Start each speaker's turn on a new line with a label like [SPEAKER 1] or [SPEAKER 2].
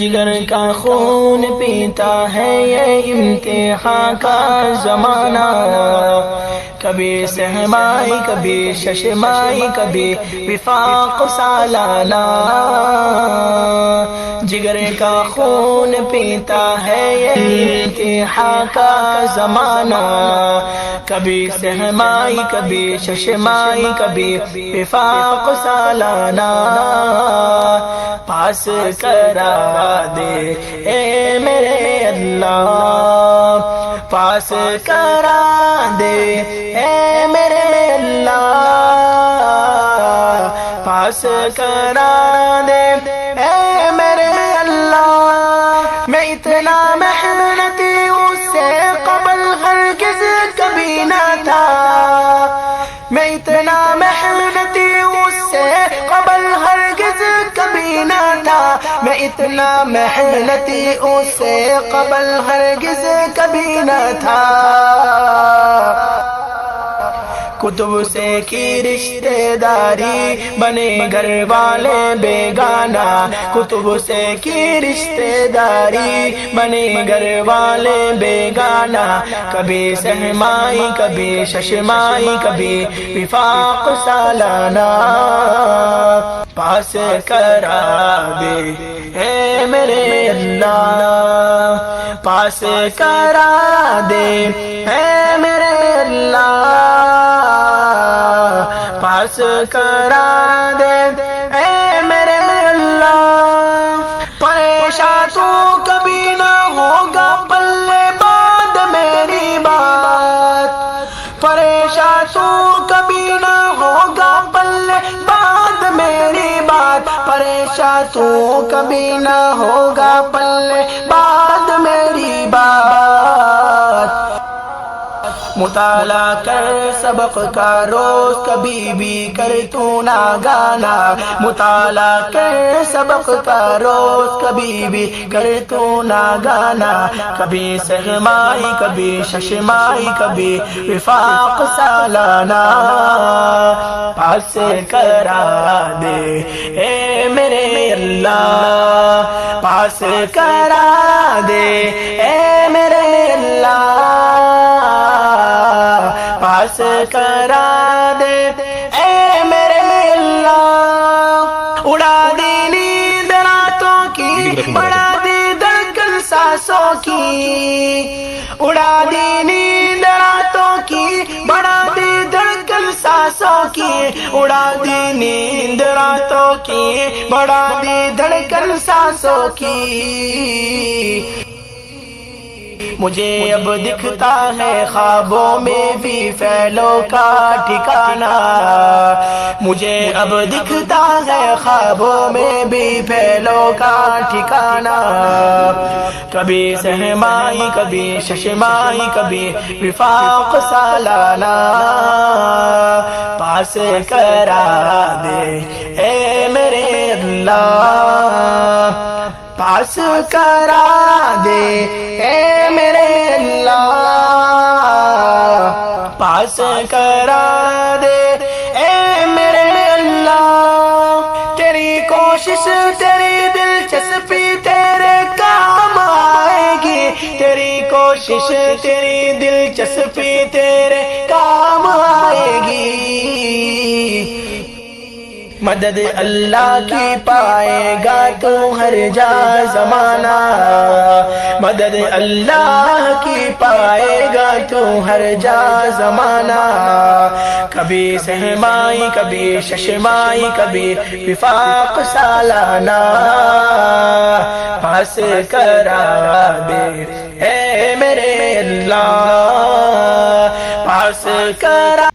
[SPEAKER 1] جگر کا خون پیتا ہے یہ امتحان کا زمانہ، کبھی سہمائی کبھی ششمائی کبھی وفاق سالانہ، جگر کا خون پیتا ہے یہ امتحان کا زمانہ، کبھی سہمائی کبھی ششمائی کبھی وفاق سالانہ، پاس کرا دے اے میرے اللہ، پاس کرا دے اے میرے اللہ، پاس کرا دے اے میرے اللہ، میں اتنا محنتی اس سے قبل ہرگز کبھی نہ تھا، میں اتنا محنتی اس سے قبل ہرگز کبھی نہ تھا، میں اتنا محنتی اس سے قبل ہرگز کبھی نہ تھا، کتب سے کی رشتہ داری بنے گھر والے بیگانہ، کتب سے کی رشتہ داری بنے گھر والے بیگانہ، کبھی سہمائی کبھی ششمائی کبھی وفاق سالانہ، پاس کرا دے اے میرے اللہ، پاس کرا دے اے میرے اللہ، پاس کرا دے اے میرے اللہ، پریشان تو کبھی نہ ہوگا پلے بعد میری بات، پریشان تو کبھی نہ ہوگا پلے بعد میری بات، پریشان تو کبھی نہ ہوگا پلے بعد میری بات، مطالعہ کر سبق کا روز کبھی بھی کر تو نہ گانا، مطالعہ کر سبق کا روز کبھی بھی کر تو نہ گانا، کبھی سہمائی کبھی ششمائی کبھی وفاق سالانہ، پاس کرا دے اے میرے اللہ، پاس کرا دے اے میرے اللہ، پاس کرا دے اے میرے اللہ، اڑا دی نیند راتوں کی بڑھا دی دھڑکن سانسوں کی، اڑا دی نیند راتوں کی بڑھا دی دھڑکن سانسوں کی، اڑا دی نیند راتوں کی بڑھا دی دھڑکن سانسوں کی، مجھے اب دکھتا ہے خوابوں میں بھی فعلوں کا ٹھکانہ، مجھے اب دکھتا ہے خوابوں میں بھی فعلوں کا ٹھکانہ، کبھی سہمائی کبھی ششمائی کبھی وفاق سالانہ، پاس کرا دے اے میرے اللہ، پاس کرا دے اے میرے اللہ، پاس کرا دے اے میرے اللہ، تیری کوشش تیری دلچسپی تیرے کام آئے گی، تیری کوشش تیری دلچسپی تیرے کام آئے گی، مدد اللہ کی پائے گا تو ہر جا زمانہ، مدد اللہ کی پائے گا تو ہر جا زمانہ، کبھی سہمائی کبھی ششمائی کبھی وفاق سالانہ، پاس کرا دے اے میرے اللہ، پاس کرا